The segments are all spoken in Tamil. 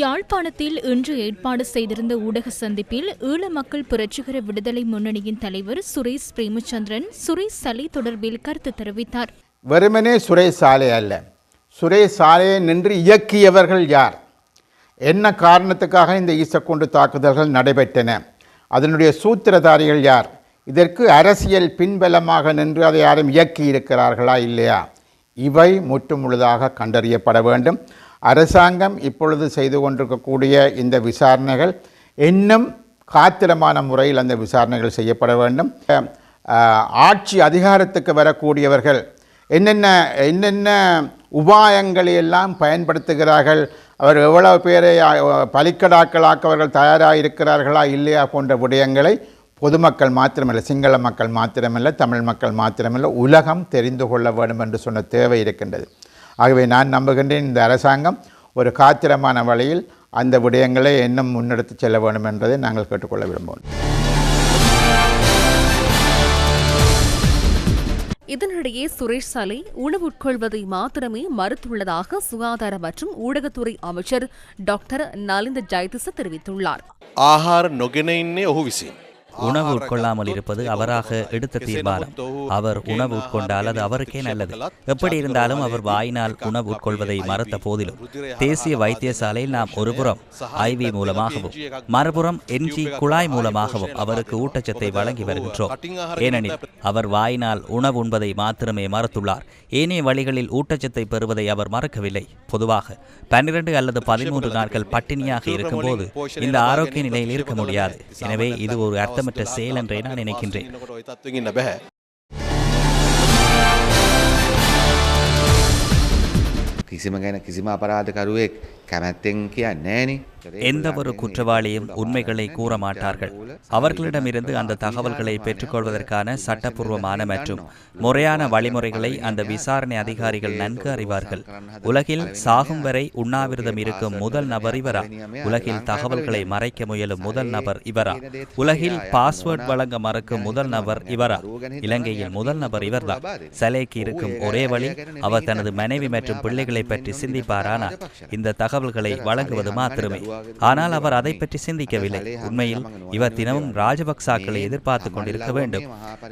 யாழ்ப்பாணத்தில் இன்று ஏற்பாடு செய்திருந்த ஊடக சந்திப்பில் ஈழ மக்கள் புரட்சிகர விடுதலை முன்னணியின் தலைவர் சுரேஷ் பிரேமச்சந்திரன் சுரேஷ் சாலை தொடர்பில் கருத்து தெரிவித்தார். வெறுமனே சுரேஷ் சாலை அல்ல, சுரேஷ் சாலையை நின்று இயக்கியவர்கள் யார், என்ன காரணத்துக்காக இந்த ஈசக்குண்டு தாக்குதல்கள் நடைபெற்றன, அதனுடைய சூத்திரதாரிகள் யார், இதற்கு அரசியல் பின்பலமாக நின்று அதை யாரும் இயக்கி இருக்கிறார்களா இல்லையா, இவை முற்றுமுழுதாக கண்டறியப்பட வேண்டும். அரசாங்கம் இப்பொழுது செய்து கொண்டிருக்கக்கூடிய இந்த விசாரணைகள் இன்னும் காத்திரமான முறையில் அந்த விசாரணைகள் செய்யப்பட வேண்டும். ஆட்சி அதிகாரத்துக்கு வரக்கூடியவர்கள் என்னென்ன உபாயங்களை எல்லாம் பயன்படுத்துகிறார்கள், அவர் எவ்வளவு பேரை பலிக்கடாக்களாக்க அவர்கள் தயாராக இருக்கிறார்களா இல்லையா போன்ற விடயங்களை பொதுமக்கள் மாத்திரமல்ல, சிங்கள மக்கள் மாத்திரமல்ல, தமிழ் மக்கள் மாத்திரமல்ல, உலகம் தெரிந்து கொள்ள வேண்டும் என்று சொன்ன தேவை இருக்கின்றது. ஆகவே நான் நம்புகின்றேன் இந்த அரசாங்கம் ஒரு காத்திரமான வழியில் அந்த விடயங்களை இன்னும் முன்னெடுத்து செல்ல வேண்டும் என்பதை நாங்கள் கேட்டுக்கொள்ள விரும்புவோம். இதனிடையே சுரேஷ் சாலை உணவு உட்கொள்வதை மாத்திரமே மறுத்துள்ளதாக சுகாதார மற்றும் ஊடகத்துறை அமைச்சர் டாக்டர் நலிந்த ஜெயதிச தெரிவித்துள்ளார். ஆஹார நொகெனைன்னே ඔහු විසින් உணவு உட்கொள்ளாமல் இருப்பது அவராக எடுத்த தீர்மானம். அவர் உணவு உட்கொண்டால் அது அவருக்கே நல்லது. எப்படி இருந்தாலும் அவர் வாயினால் உணவு உட்கொள்வதை மறுத்த போதிலும் தேசிய வைத்தியசாலையில் நாம் ஒருபுறம் ஐவி மூலமாகவும் மறுபுறம் என்ஜி குழாய் மூலமாகவும் அவருக்கு ஊட்டச்சத்தை வழங்கி வருகின்றோம். ஏனெனில் அவர் வாயினால் உணவு உண்பதை மாத்திரமே மறுத்துள்ளார். ஏனைய வழிகளில் ஊட்டச்சத்தை பெறுவதை அவர் மறக்கவில்லை. பொதுவாக 12 அல்லது 13 நாட்கள் பட்டினியாக இருக்கும்போது இந்த ஆரோக்கிய நிலையில் இருக்க முடியாது. எனவே இது ஒரு அர்த்தமற்ற செயல் என்றே நான் நினைக்கின்றேன். எந்த ஒரு குற்றவாளியும் உண்மைகளை கூற மாட்டார்கள். அவர்களிடமிருந்து அந்த தகவல்களை பெற்றுக்கொள்வதற்கான சட்டப்பூர்வமான மற்றும் முறையான வழிமுறைகளை அந்த விசாரணை அதிகாரிகள் நன்கு அறிவார்கள். உலகில் சாகும் வரை உண்ணாவிரதம் இருக்கும் முதல் நபர் இவரா? உலகில் தகவல்களை மறைக்க முயலும் முதல் நபர் இவரா? உலகில் பாஸ்வேர்ட் வழங்க மறுக்கும் முதல் நபர் இவரா? இலங்கையில் முதல் நபர் இவர்தான். சலேக்கு இருக்கும் ஒரே வழி அவர் தனது மனைவி மற்றும் பிள்ளைகளை பற்றி சிந்திப்பாரானால் இந்த தகவல்களை வழங்குவது மாத்திரமே. ஆனால் அவர் அதை பற்றி சிந்திக்கவில்லை. உண்மையில் இவர் தினமும் ராஜபக்சாக்களை எதிர்பார்த்து கொண்டிருக்க வேண்டும்.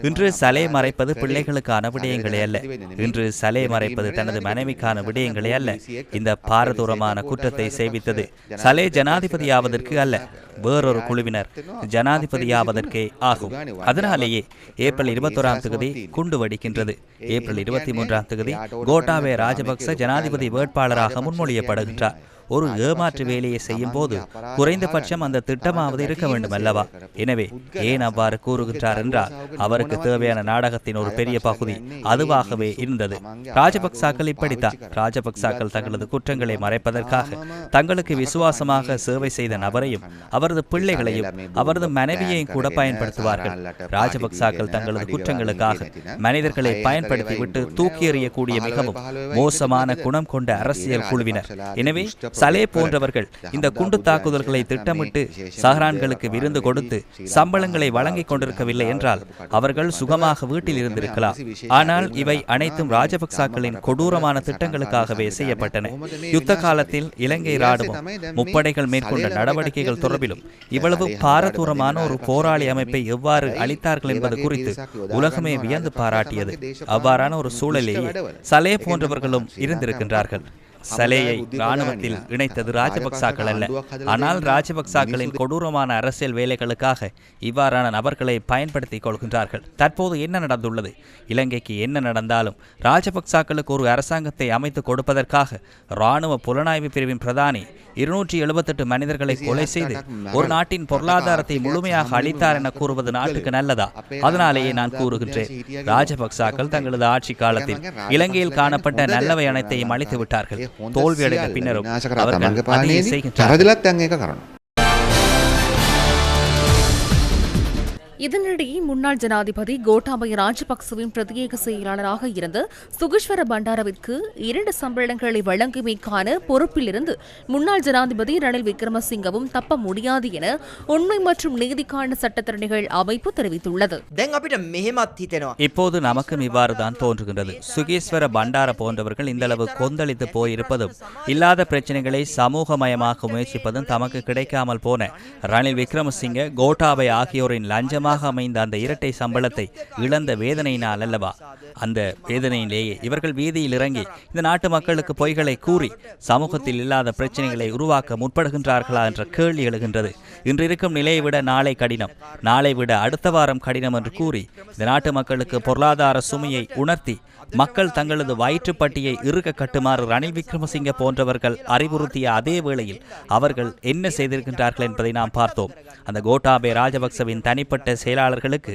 இன்று சலே மறைப்பது பிள்ளைகளுக்கான விடயங்களே அல்ல. இன்று சலே மறைப்பது தனது மனைவிக்கான விடயங்களே அல்ல. இந்த பாரதூரமான குற்றத்தை செய்வித்தது சலே ஜனாதிபதியாவதற்கு அல்ல, வேறொரு குழுவினர் ஜனாதிபதியாவதற்கே ஆகும். அதனாலேயே ஏப்ரல் 21ஆம் தேதி குண்டு வெடிக்கின்றது. ஏப்ரல் 23ஆம் தேதி கோட்டாபய ராஜபக்ச ஜனாதிபதி வேட்பாளராக முன்மொழியப்படுகின்றார். ஒரு ஏமாற்று வேலையை செய்யும் போது குறைந்தபட்சம் அந்த திட்டமாவது இருக்க வேண்டும் அல்லவா? எனவே ஏன் அவ்வாறு கூறுகின்றார் என்றால் அவருக்கு தேவையான நாடகத்தின் ஒரு பெரிய பகுதி அதுவாகவே இருந்தது. ராஜபக்சாக்கள் இப்படித்தான். ராஜபக்சாக்கள் தங்களது குற்றங்களை மறைப்பதற்காக தங்களுக்கு விசுவாசமாக சேவை செய்த நபரையும் அவரது பிள்ளைகளையும் அவரது மனைவியையும் கூட பயன்படுத்துவார்கள். ராஜபக்சாக்கள் தங்களது குற்றங்களுக்காக மனிதர்களை பயன்படுத்திவிட்டு தூக்கி எறியக்கூடிய மிகவும் மோசமான குணம் கொண்ட அரசியல் குழுவினர். எனவே சலே போன்றவர்கள் இந்த குண்டு தாக்குதல்களை திட்டமிட்டு சஹரான்களுக்கு விருந்து கொடுத்து சம்பளங்களை வழங்கிக் கொண்டிருக்கவில்லை என்றால் அவர்கள் சுகமாக வீட்டில் இருந்திருக்கலாம். ஆனால் இவை அனைத்தும் ராஜபக்சாக்களின் கொடூரமான திட்டங்களுக்காகவே செய்யப்பட்டன. யுத்த காலத்தில் இலங்கை ராணுவம் முப்படைகள் மேற்கொண்ட நடவடிக்கைகள் தொடர்பிலும் இவ்வளவு பாரதூரமான ஒரு போராளி அமைப்பை எவ்வாறு அளித்தார்கள் என்பது குறித்து உலகமே வியந்து பாராட்டியது. அவ்வாறான ஒரு சூழலேயே சலே போன்றவர்களும் இருந்திருக்கின்றார்கள். சலேயை இராணுவத்தில் இணைத்தது ராஜபக்சாக்கள் அல்ல. ஆனால் ராஜபக்சாக்களின் கொடூரமான அரசியல் வேலைகளுக்காக இவ்வாறான நபர்களை பயன்படுத்திக் கொள்கின்றார்கள். தற்போது என்ன நடந்துள்ளது? இலங்கைக்கு என்ன நடந்தாலும் ராஜபக்சாக்களுக்கு ஒரு அரசாங்கத்தை அமைத்து கொடுப்பதற்காக இராணுவ புலனாய்வு பிரிவின் பிரதானி 278 மனிதர்களை கொலை செய்து ஒரு நாட்டின் பொருளாதாரத்தை முழுமையாக அளித்தார் என கூறுவது நாட்டுக்கு நல்லதா? அதனாலேயே நான் கூறுகின்றேன், ராஜபக்சாக்கள் தங்களது ஆட்சி காலத்தில் இலங்கையில் காணப்பட்ட நல்லவை அனைத்தையும் அளித்து விட்டார்கள். தோல்வியடைந்த பின்னரும் அவர்கள் அதையே செய்கின்றனர். இதனிடையே முன்னாள் ஜனாதிபதி கோட்டாபய ராஜபக்சவின் பிரத்யேக செயலாளராக இருந்த சுகேஸ்வர பண்டாரவிற்கு 2 சம்பளங்களை வழங்கியமைக்கான பொறுப்பிலிருந்து முன்னாள் ஜனாதிபதி ரணில் விக்ரமசிங்கவும் தப்ப முடியாது என உண்மை மற்றும் நீதிக்கான சட்டத்தரணிகள் அமைப்பு தெரிவித்துள்ளது. இப்போது நமக்கும் இவ்வாறுதான் தோன்றுகின்றது. சுகேஸ்வர பண்டார போன்றவர்கள் இந்தளவு கொந்தளித்து போயிருப்பதும் இல்லாத பிரச்சனைகளை சமூகமயமாக்க முயற்சிப்பதும் தமக்கு கிடைக்காமல் போன ரணில் விக்ரமசிங்க கோட்டாபய ஆகியோரின் லஞ்சமாக அமைந்த அந்த இரட்டை சம்பளத்தை இழந்த வேதனையினால் அல்லவா? அந்த வேதனையிலேயே இவர்கள் வீதியில் இறங்கி இந்த நாட்டு மக்களுக்கு பொய்களை கூறி சமூகத்தில் இல்லாத பிரச்சனைகளை உருவாக்க முற்படுகின்றார்களா என்ற கேள்வி எழுகின்றது. இன்று இருக்கும் நிலையை விட நாளை கடினம், நாளை விட அடுத்த வாரம் கடினம் என்று கூறி இந்த நாட்டு மக்களுக்கு பொருளாதார சுமையை உணர்த்தி மக்கள் தங்களது வயிற்றுப்பட்டியை இறுக கட்டுமாறு ரணில் விக்ரமசிங்க போன்றவர்கள் அறிவுறுத்திய அதே வேளையில் அவர்கள் என்ன செய்திருக்கின்றார்கள் என்பதை நாம் பார்த்தோம். அந்த கோட்டாபய ராஜபக்சவின் தனிப்பட்ட செயலாளர்களுக்கு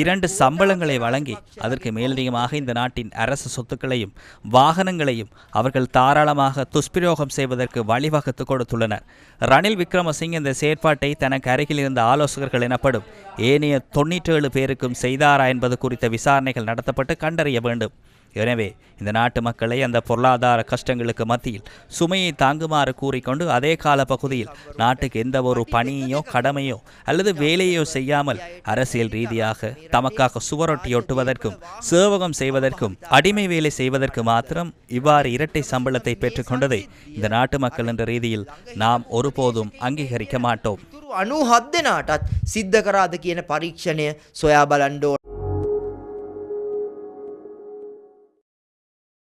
2 சம்பளங்களை வழங்கி அதற்கு மேலதிகமாக இந்த நாட்டின் அரசு சொத்துக்களையும் வாகனங்களையும் அவர்கள் தாராளமாக துஷ்பிரயோகம் செய்வதற்கு வழிவகுத்து கொடுத்துள்ளனர். ரணில் விக்ரமசிங்க இந்த செயற்பாட்டை தனக்கு அருகில் இருந்த ஆலோசகர்கள் எனப்படும் ஏனைய 97 பேருக்கும் செய்தாரா என்பது குறித்த விசாரணைகள் நடத்தப்பட்டு கண்டறிய வேண்டும். எனவே இந்த நாட்டு மக்களை அந்த பொருளாதார கஷ்டங்களுக்கு மத்தியில் சுமையை தாங்குமாறு கூறிக்கொண்டு அதே கால பகுதியில் நாட்டுக்கு எந்த ஒரு பணியோ கடமையோ அல்லது வேலையோ செய்யாமல் அரசியல் ரீதியாக தமக்காக சுவரொட்டியொட்டுவதற்கும் சேவகம் செய்வதற்கும் அடிமை வேலை செய்வதற்கு மாத்திரம் இவ்வாறு இரட்டை சம்பளத்தை பெற்றுக்கொண்டதை இந்த நாட்டு மக்கள் என்ற ரீதியில் நாம் ஒருபோதும் அங்கீகரிக்க மாட்டோம். 97 දෙනාටත් සිද්ධ කරාද කියන පරීක්ෂණය සොයා බලන්න ඕන.